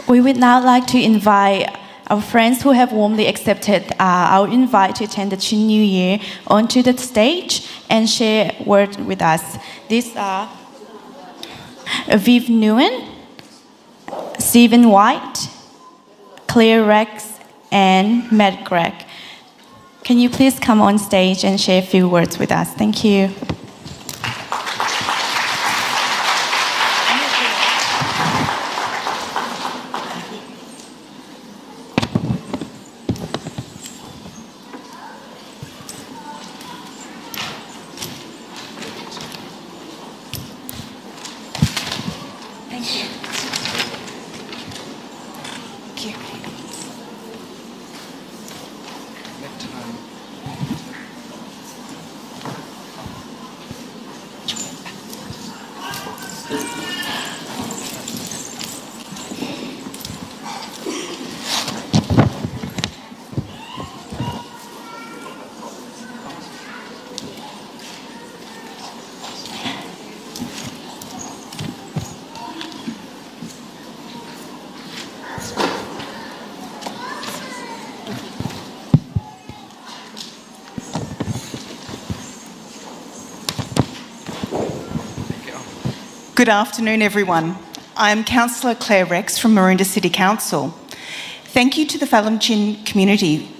We would now like to invite our friends who have warmly accepted our invite to attend the Chin New Year onto the stage and share words with us. These are Aviv Nguyen, Stephen White, Claire Rex, and Matt Gregg. Can you please come on stage and share a few words with us? Thank you. Good afternoon, everyone. I'm Councillor Claire Rex from Maroondah City Council. Thank you to the Phalam Chin community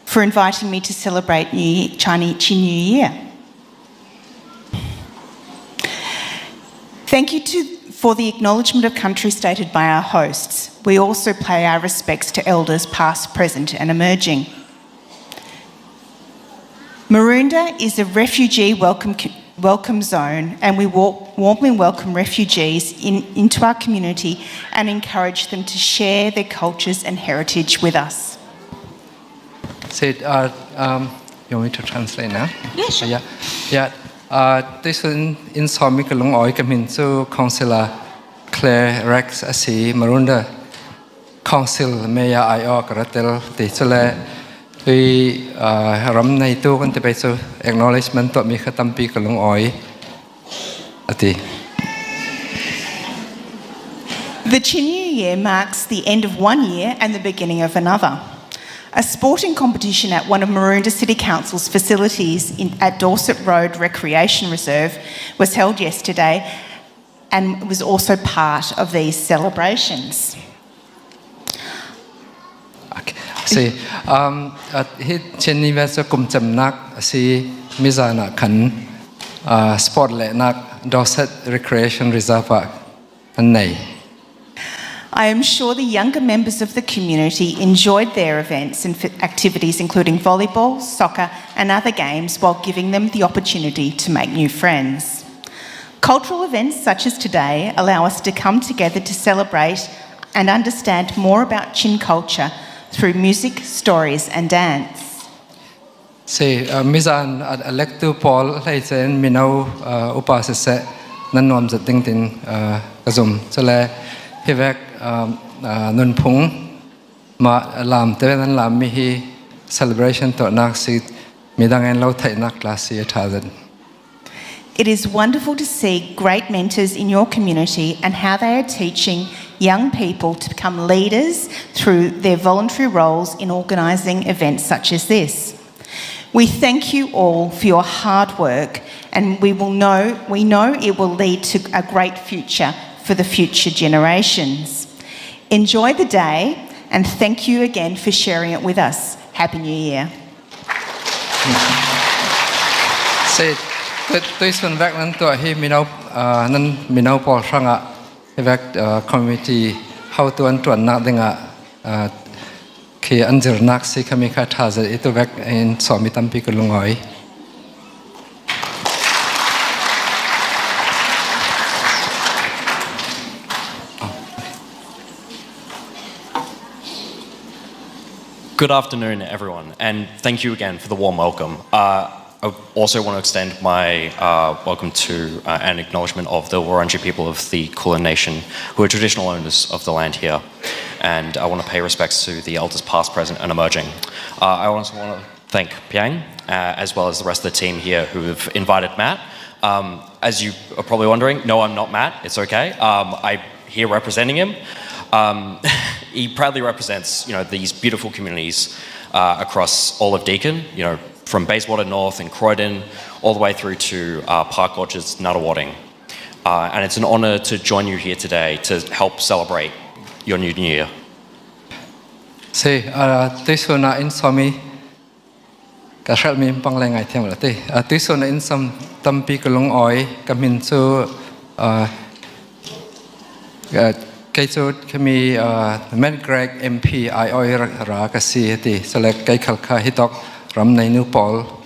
for inviting me to celebrate Chinese New Year. Thank you for the acknowledgement of country stated by our hosts. We also pay our respects to elders past, present and emerging. Maroondah is a refugee welcome zone, and we warmly welcome refugees into our community and encourage them to share their cultures and heritage with us. So, you want me to translate now? Yes, sure. This one in Sawm kalung oi kamin so Councillor Claire Rex asi Maroondah Council Maya Ayo Karatel Tisole we ram nay tu kan te so acknowledgement to mi khatampi kalung oi ati. The Chin New Year marks the end of one year and the beginning of another. A sporting competition at one of Maroondah City Council's facilities at Dorset Road Recreation Reserve was held yesterday and was also part of these celebrations. Okay. See, hit Chin Vesa Hmuahnak see Mizana kan sport le nak Dorset Recreation Reserve and nai. I am sure the younger members of the community enjoyed their events and activities including volleyball, soccer and other games while giving them the opportunity to make new friends. Cultural events such as today allow us to come together to celebrate and understand more about Chin culture through music, stories and dance. See, Mizan electu pawl laisen minau upasase nanom zating tin kazum sole hivek nun phung ma lam te nan lam mi hi celebration to nak si midangen lo thai nak last year thousand. It is wonderful to see great mentors in your community and how they are teaching young people to become leaders through their voluntary roles in organising events such as this. We thank you all for your hard work, and we know it will lead to a great future for the future generations. Enjoy the day, and thank you again for sharing it with us. Happy New Year. Say, this one back nan to hi minau pawl ranga hivek community how to antuan nak denga ki anjir nak si kami kha thaza itu back in Sawm tampi kulungoi. Good afternoon, everyone, and thank you again for the warm welcome. I also want to extend my welcome to and acknowledgement of the Wurundjeri people of the Khual Nation, who are traditional owners of the land here. And I want to pay respects to the elders past, present and emerging. I also want to thank Piang, as well as the rest of the team here who have invited Matt. As you are probably wondering, no, I'm not Matt, it's okay. I'm here representing him. He proudly represents, these beautiful communities across all of Deakin, from Bayswater North and Croydon, all the way through to Park Orchards, Nuttawading. And it's an honour to join you here today to help celebrate your new year. This one in Somi, Kashalmi Panglang I think. This one in some Tampi Kalong Oi, come into Kaisut Kami Matt Gregg MP, I Oi Rakasi, select Kaikalka Hitok, Ramnay New Pawl,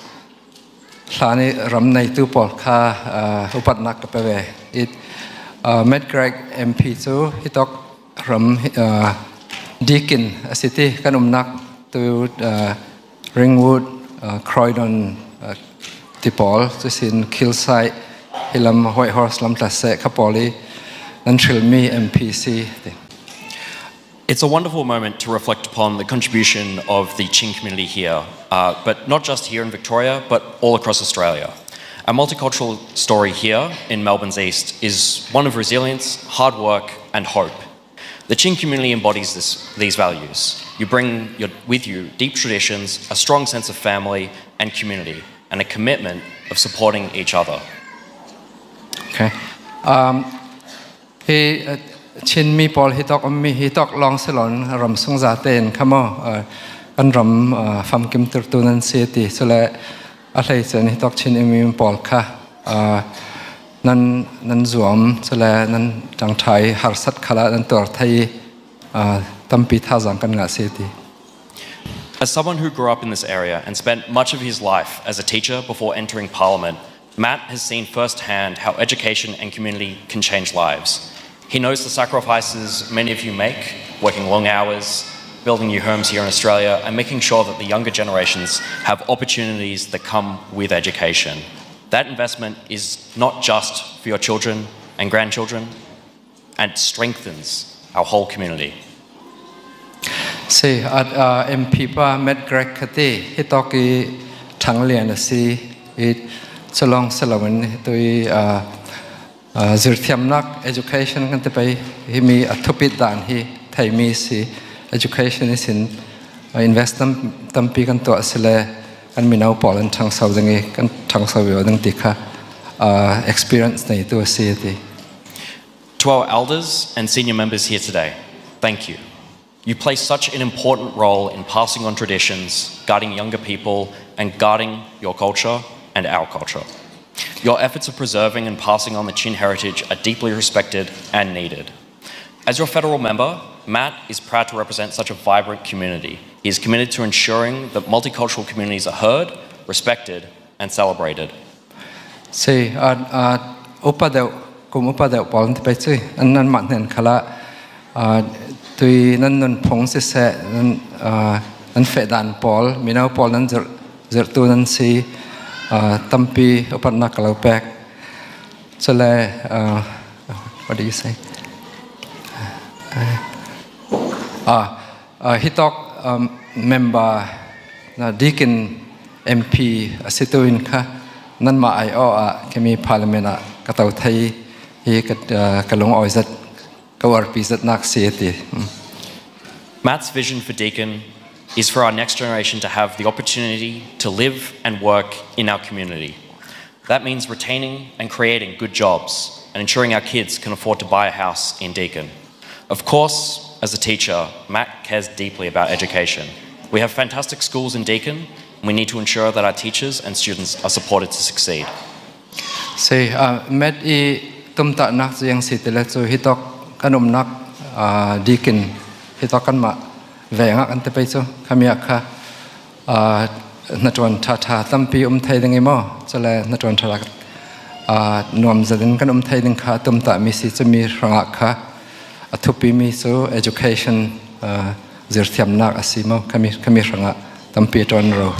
Shani Ramnay Tu Pawl Ka Hmuahnak Kapewe. It Matt Gregg MP so Hitok from Deakin City, Hmuahnak to Ringwood, Croydon, Tipol, Tusin, Kilside, Hilam, Whitehorse, Lamtlase, Kapoli, and Trilmi MPC. It's a wonderful moment to reflect upon the contribution of the Chin community here, but not just here in Victoria, but all across Australia. Our multicultural story here in Melbourne's East is one of resilience, hard work, and hope. The Chin community embodies these values. You bring with you deep traditions, a strong sense of family and community, and a commitment of supporting each other. Okay. Chin mi Paul he talk long salon ram sung zaten kamo an ram fam kim turtunan city so le atlay chen he talk chin mi Paul ka nan zuam so le nan tang thai har sat khala nan tor thai tampi thazang kan nga city. As someone who grew up in this area and spent much of his life as a teacher before entering Parliament, Matt has seen firsthand how education and community can change lives. He knows the sacrifices many of you make, working long hours, building new homes here in Australia, and making sure that the younger generations have opportunities that come with education. That investment is not just for your children and grandchildren, and strengthens our whole community. See, at MP pa Matt Gregg kati hitoki thang Lian si it so long salaman to Hmuahnak education kan te pai he mi athupit dan hi thai mi si education is in invest tampi kan to asile kan mi nau polan thang sau dangi kan thang sau yo dang tikha experience nei to si ti. To our elders and senior members here today, thank you. You play such an important role in passing on traditions, guiding younger people, and guarding your culture and our culture. Your efforts of preserving and passing on the Chin heritage are deeply respected and needed. As your federal member, Matt is proud to represent such a vibrant community. He is committed to ensuring that multicultural communities are heard, respected, and celebrated. See, upadeu poln te pai chui nan mat nen khala tui nan nun phong se nan fe dan pol minau pol nan zer tu nan si tampi Hmuahnak kalau pek so le what do you say he talk member na Deakin MP situin kha nan ma ai o kemi parliament ka tau thai hi kalong oizat kawar pizat nak sieti. Matt's vision for Deakin is for our next generation to have the opportunity to live and work in our community. That means retaining and creating good jobs and ensuring our kids can afford to buy a house in Deakin. Of course, as a teacher, Matt cares deeply about education. We have fantastic schools in Deakin, and we need to ensure that our teachers and students are supported to succeed. Say, Matt tumta nak yang sitile so hitok kanum nak Deakin hitok kan ma venga kan te pai so kamia kha natwan tha tampi thai ding mo so le natwan tha nuam zadin kan thai ding kha tumta mi si chumi ranga kha athupi mi so education zirthiamnak asimo kami ranga tampi ton ro.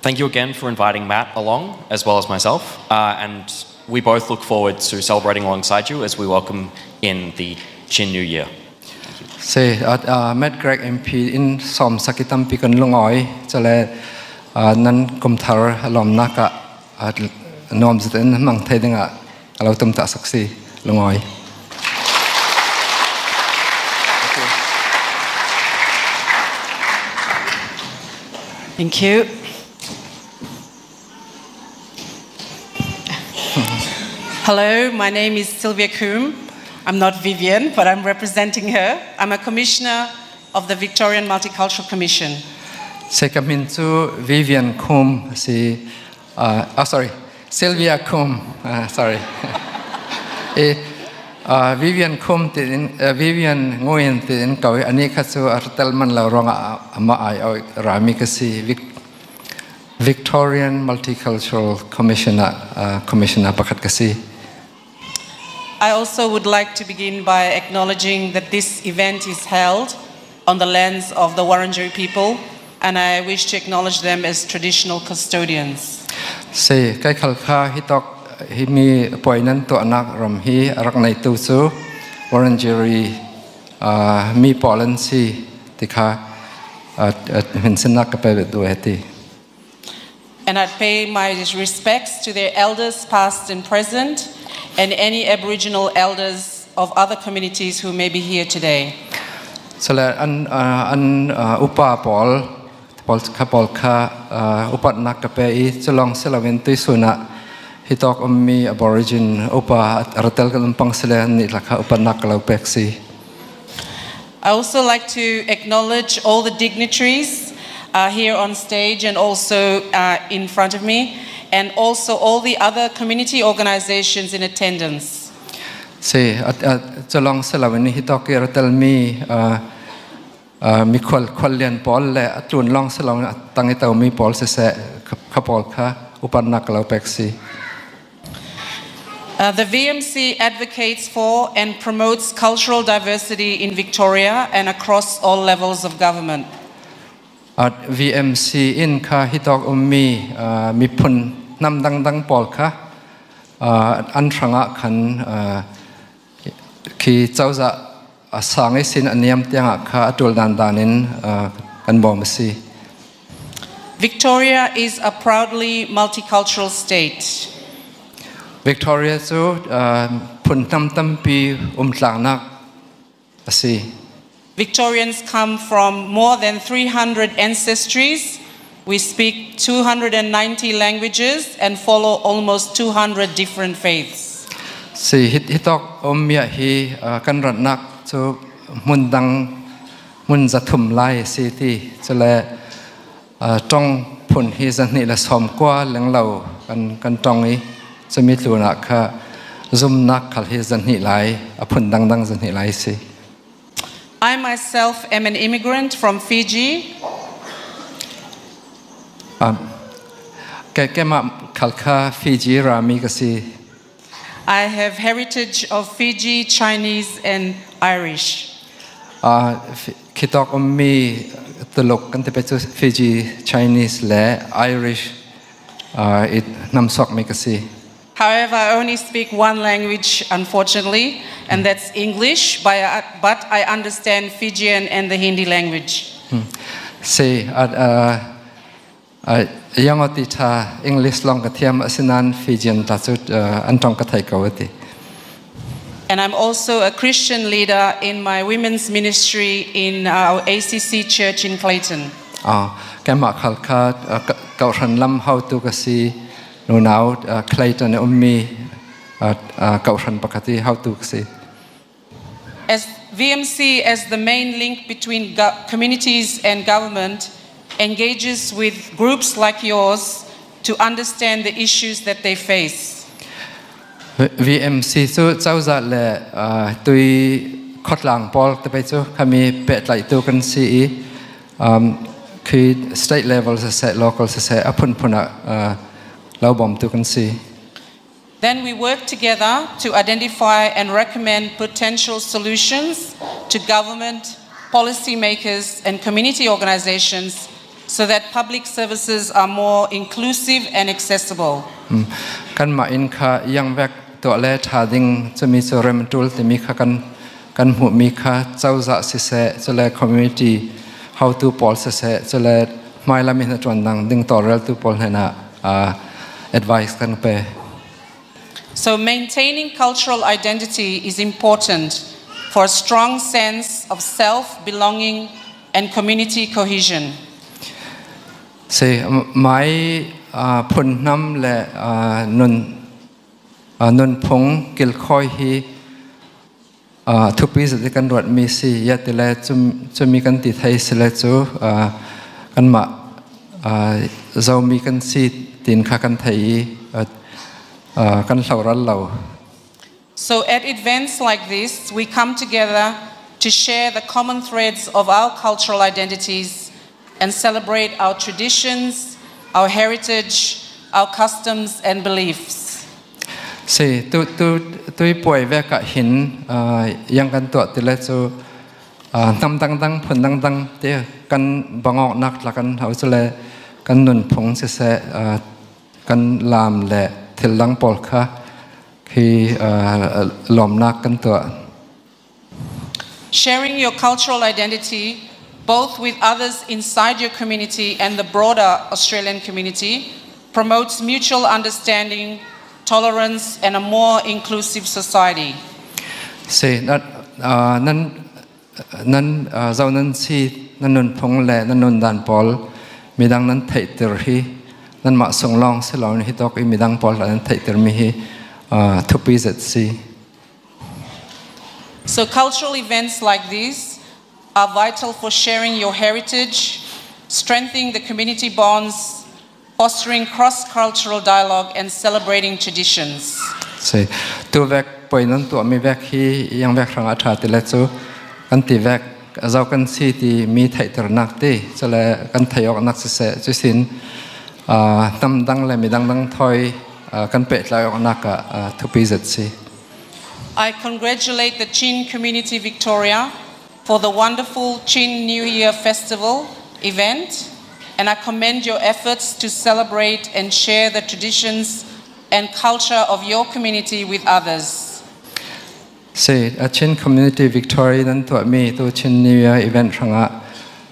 Thank you again for inviting Matt along, as well as myself, and we both look forward to celebrating alongside you as we welcome in the Chin New Year. Say Matt Gregg MP in sawm sakitam pikan lungoi chale nan kumthar alom naka nom zten mang thaidenga alo tum ta saksi lungoi. Thank you. Hello, my name is Sylvia Coombe. I'm not Vivian, but I'm representing her. I'm a commissioner of the Victorian Multicultural Commission. Sekamin to Vivian Coombe, sorry, Sylvia Coombe, sorry. Vivian Coombe Vivian ngoyen tin kau ani khasu artel man la ronga ama ai rami kasi Victorian Multicultural Commissioner pakat kasi. I also would like to begin by acknowledging that this event is held on the lands of the Wurundjeri people, and I wish to acknowledge them as traditional custodians. Say kai khalkha hitok himi poinan to anak ram hi arak nai tu chu Wurundjeri mi policy tikha hinsenak pe do heti. And I pay my respects to their elders past and present, and any Aboriginal elders of other communities who may be here today. So an upa pawl kha upat nak pe I chalong selawin tu suna hitok mi aborigin upa ratel kalumpang sela ni lakha upat nak lau peksi. I also like to acknowledge all the dignitaries here on stage and also in front of me, and also all the other community organizations in attendance. Say chalong selawin hitok ratel mi Khual Lian pawl le atlun long selawin tangitau mi pawl se kapol kha upat nak lau peksi. The VMC advocates for and promotes cultural diversity in Victoria and across all levels of government. At VMC in kha hitok mi pun nam dang pawl kha an thranga khan ki chauza sang ihsin aniam tianga kha atul dan danin kan bom si. Victoria is a proudly multicultural state. Victoria chu pun tam pi tlang asi. Victorians come from more than 300 ancestries. We speak 290 languages and follow almost 200 different faiths. Si hitok mia hi kan rat nak chu mun zathum lai si ti chule tong phun hi zan ni la som kwa leng lau kan tong I chumi tluna kha zum nak khal hi zan ni lai a phun dang zan ni lai si. I myself am an immigrant from Fiji. Kema khalkha Fiji rami kasi. I have heritage of Fiji, Chinese and Irish. Kitok mi tulok kan te pechu Fiji, Chinese le Irish it namsok mi kasi. However, I only speak one language, unfortunately, and that's English, but I understand Fijian and the Hindi language. Say yangoti tha English long kathiam asinan Fijian ta chu antong ka thai kawati. And I'm also a Christian leader in my women's ministry in our ACC church in Clayton. Kema khalkha kauran lam how to kasi no now Clayton ummi kauran pakati how to kasi. As VMC, as the main link between communities and government, engages with groups like yours to understand the issues that they face. VMC chu chauza le tui khotlang pol te pe chu khami pet lai tu kan si khi state level se local se apun phuna laubom tu kan si. Then we work together to identify and recommend potential solutions to government, policy makers and community organizations so that public services are more inclusive and accessible. Kan ma in kha yang vek to le thading chumi chu rem tul te mi kha kan hu mi kha chauza se chole community how to pol se chole mai la mi na tron dang ding to rel tu pol hena advice kan pe. So maintaining cultural identity is important for a strong sense of self, belonging and community cohesion. say my phun nam le nun phung kil khoi hi thu pi zat kan rat mi si ya te le chu mi kan ti thai se le chu kan ma zo mi kan si tin kha kan thai kan hlau ral lo. So at events like this, we come together to share the common threads of our cultural identities and celebrate our traditions, our heritage, our customs and beliefs. Say tu poi ve ka hin yang kan to ti le chu nam dang phun dang te kan bangok nak la kan hau chu le kan nun phung se kan lam le thil lang pol kha khi lom nak kan to. Sharing your cultural identity both with others inside your community and the broader Australian community promotes mutual understanding, tolerance and a more inclusive society. Say that nan zau nan si nan nun phung le nan nun dan pol midang nan thai ter hi nan ma song long se law hi tok I midang pol nan thai ter mi hi thu pi zat si. So cultural events like these are vital for sharing your heritage, strengthening the community bonds, fostering cross-cultural dialogue and celebrating traditions. Say tu vek poi nan tu mi vek hi yang vek rang atha ti le chu kan ti vek zau kan si ti mi thai ter nak ti chale kan thayok nak se chu sin tam dang le mi dang thoi kan pe tla yok nak thu pi zat si. I congratulate the Chin Community Victoria for the wonderful Chin New Year Festival event, and I commend your efforts to celebrate and share the traditions and culture of your community with others. Say a Chin Community Victoria nan to mi to Chin New Year event ranga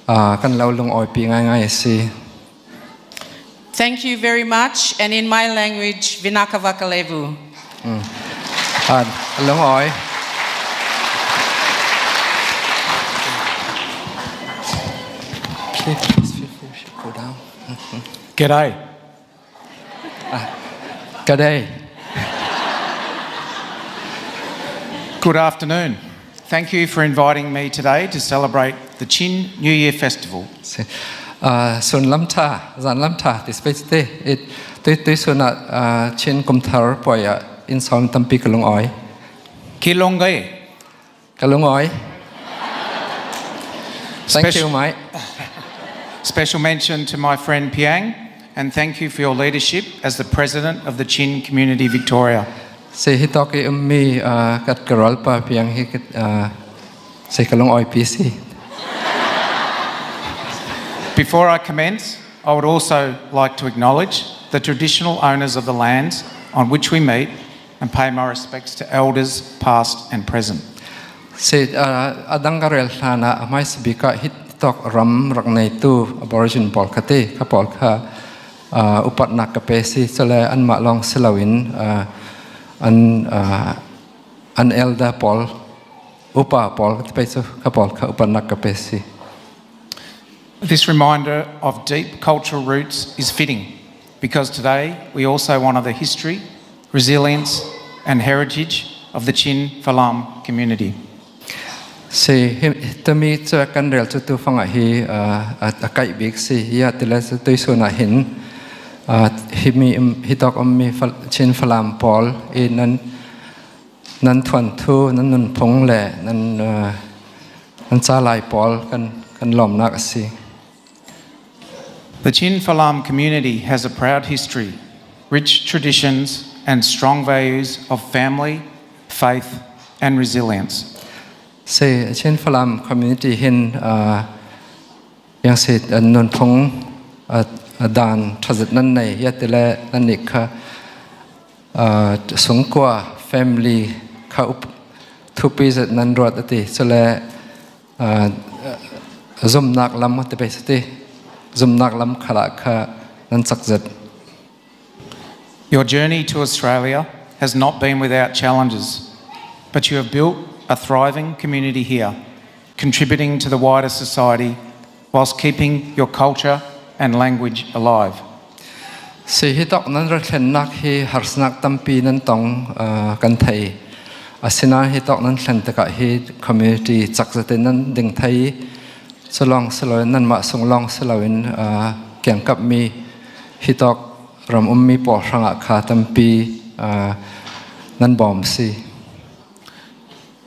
kan lau lung oi pi ngai si. Thank you very much, and in my language, Vinaka Vakalevu. Lung oi. Please feel free to go down. G'day. G'day. Good afternoon. Thank you for inviting me today to celebrate the Chin New Year Festival. Sun lam tha zan lam tha this space te it tu suna Chin kum thar poya in sawm tampi kalung oi. Kilongai. Kalung oi. Thank you, mate. Special mention to my friend Piang, and thank you for your leadership as the President of the Chin Community Victoria. Say he talk mi kat karol pa piang hi say kalung oi PC. Before I commence, I would also like to acknowledge the traditional owners of the lands on which we meet and pay my respects to elders past and present. Say adang karel thana mai sibika hit talk ram rak nei tu aborigin pol khate kha pol kha Hmuahnak ka pesi chale an ma long selawin an elder pol upa pol pe chu kha pol kha Hmuahnak ka pesi. This reminder of deep cultural roots is fitting because today we also honour the history, resilience and heritage of the Chin Phalam community. Say to me to kan rel tu fanga hi a kai big si ya tila tu suna hin hi talk mi Chin Phalam Pawl in nan thwan thu nan nun phung le nan Salai Pawl kan lom nak si. The Chin Phalam community has a proud history, rich traditions and strong values of family, faith and resilience. Say Chin Phalam community hin yang sit nun phung dan thazat nan nei ya tele nan nik kha sungkwa family kha up thupi zat nan rot ati chale zum nak lam te pe sati zum nak lam khala kha nan sakzat. Your journey to Australia has not been without challenges, but you have built a thriving community here, contributing to the wider society whilst keeping your culture and language alive. Si hitok nan rakhen nak hi harsnak tampi nan tong kan thei asina hitok nan thlen taka hi community chakzaten nan ding thei solong selo nan ma songlong selawin kyang kap mi hitok ram ummi po ranga kha tampi nan bom si.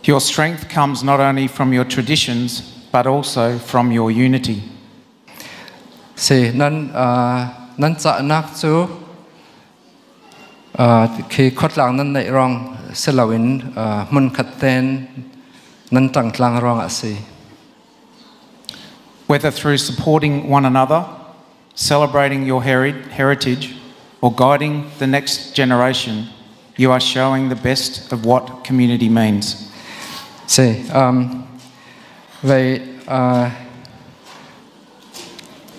Your strength comes not only from your traditions but also from your unity. Si nan cha nak chu khi khot lang nan nei rong selawin mun khaten nan tang tlang rong a si. Whether through supporting one another, celebrating your heritage, or guiding the next generation, you are showing the best of what community means. Si vậy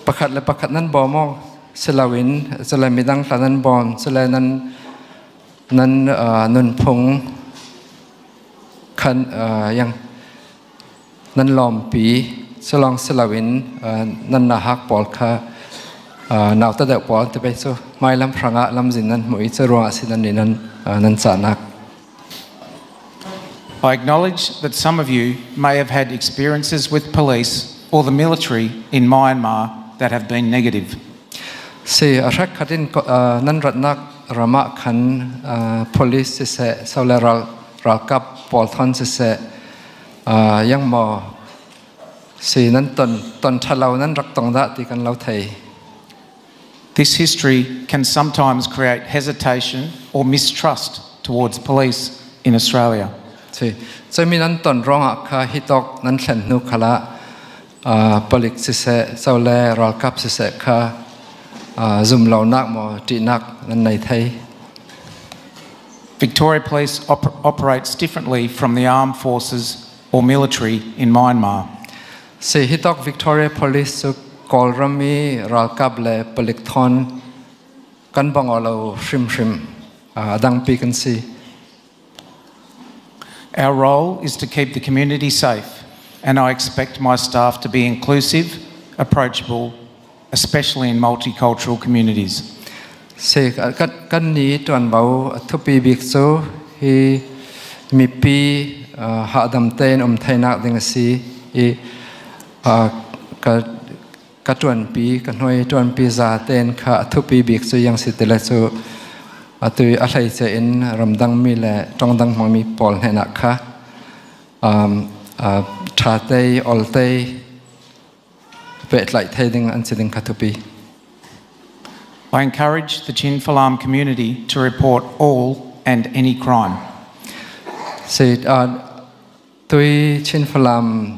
pakhat nan bomo selawin selai midang tanan bom selai nan nun phung khan yang nan lom pi selong selawin nan na hak pol kha naw ta de pol te pe so mai lam phranga lam jin nan moi cherwa sinan ni nan cha nak. I acknowledge that some of you may have had experiences with police or the military in Myanmar that have been negative. Si arak khatin nan ratnak rama khan police se sauleral rakap polthon se yang mo si nan ton thalau nan rak tong da ti kan lau thei. This history can sometimes create hesitation or mistrust towards police in Australia. Si so mi nan ton ronga kha hitok nan thlen nu khala police se saule ral kap se kha zum lau nak mo ti nak nan nei thei. Victoria Police operates differently from the armed forces or military in Myanmar. Si hitok Victoria Police su kol rami ral kap le police thon kan bangolo shrim adang pi kan si. Our role is to keep the community safe, and I expect my staff to be inclusive, approachable, especially in multicultural communities. Si kan ni tuan bau thupi bik so hi mi pi ha dam ten thaina ding si I ka tuan pi kan hoi tuan pi za ten kha thupi bik so yang si tele so atui a hlai che in ramdang mi le tongdang hmang mi pol hena kha tha te ol te pet lai thai ding an chiding kha thupi. I encourage the Chin Phalam community to report all and any crime. Si tui Chin Phalam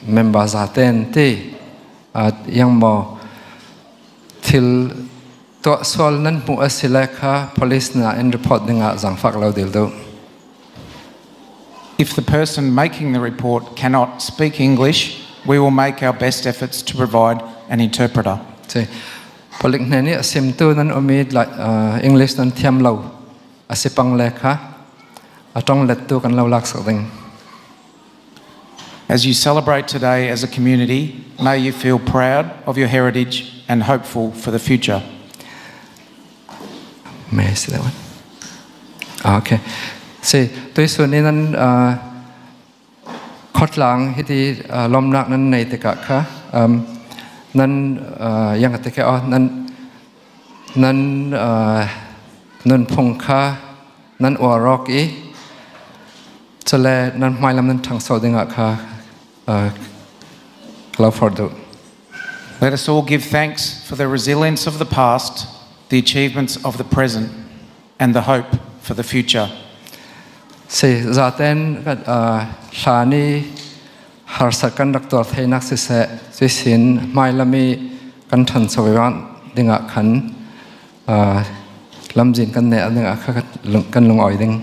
member za ten te yang mo til to sol nan mu asila kha police na in report dinga zangfak lo dil do. If the person making the report cannot speak English, we will make our best efforts to provide an interpreter. Si police ne ni asim tu nan omid like English nan thiam lo asipang le kha atong let tu kan lo lak sak ding. As you celebrate today as a community, may you feel proud of your heritage and hopeful for the future. May I see that one? Okay. Si tui sun ni nan khot lang hiti lom nak nan nei te ka kha nan yang te ka nan nun phung kha nan orok I chale nan mai lam nan thang so dinga kha lau for do. Let us all give thanks for the resilience of the past, the achievements of the present, and the hope for the future. Si zaten shani har sakan doctor thainak se sin mai lami kan than sowan dinga khan lamjin kan ne dinga kha kan lung oi ding.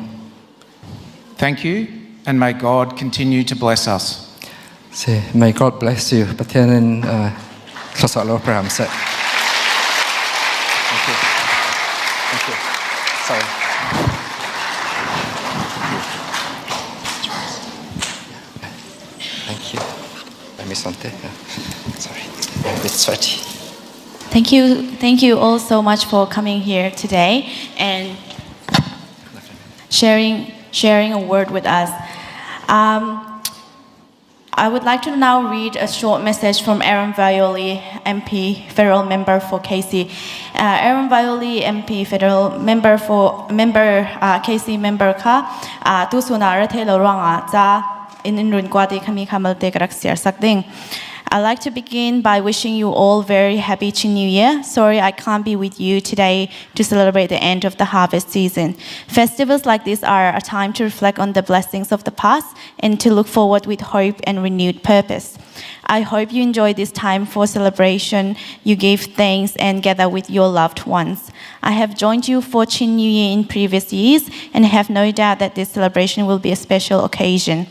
Thank you, and may God continue to bless us. Si may God bless you. Pathianin sasalo pram se. Thank you. Thank you. Sorry. Thank you. I missed something. Sorry. I'm a bit sweaty. Thank you all so much for coming here today and sharing a word with us. I would like to now read a short message from Aaron Violi, MP, Federal Member for KC. Aaron Violi, MP, Federal Member for KC Member ka tu sunara thelo ranga cha in run kwati khami khamal te karak siar sakding. I'd like to begin by wishing you all very happy New Year. Sorry I can't be with you today to celebrate the end of the harvest season. Festivals like this are a time to reflect on the blessings of the past and to look forward with hope and renewed purpose. I hope you enjoy this time for celebration, you give thanks and gather with your loved ones. I have joined you for Chin New Year in previous years and have no doubt that this celebration will be a special occasion,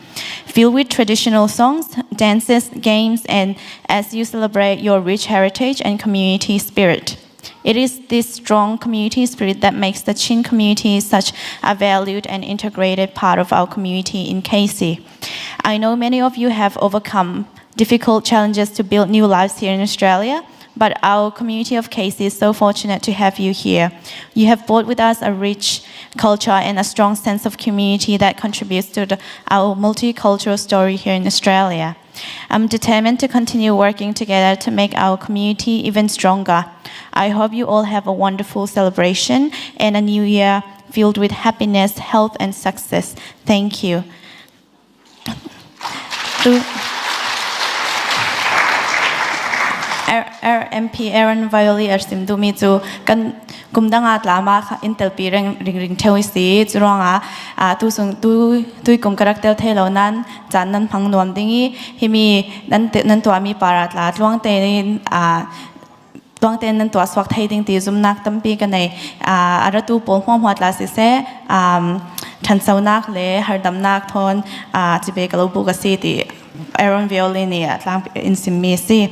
filled with traditional songs, dances, games, and as you celebrate your rich heritage and community spirit. It is this strong community spirit that makes the Chin community such a valued and integrated part of our community in KC. I know many of you have overcome difficult challenges to build new lives here in Australia, but our community of KC is so fortunate to have you here. You have brought with us a rich culture and a strong sense of community that contributes to our multicultural story here in Australia. I'm determined to continue working together to make our community even stronger. I hope you all have a wonderful celebration and a new year filled with happiness, health, and success. Thank you. MP Aaron Violi arsim dumi chu kan kumdanga tlama intel pi ring theu si churonga tu sung tu kum karakter thelo nan chan nan phang nuam dingi himi nan to mi parat la tlwang te tuang ten nan to swak thai ding ti zum nak tampi ka nei ara tu pol hom hwa tla si se than saunak le hardam nak thon chibe kalo bu ka si ti Aaron Violi ni atlang in sim mi si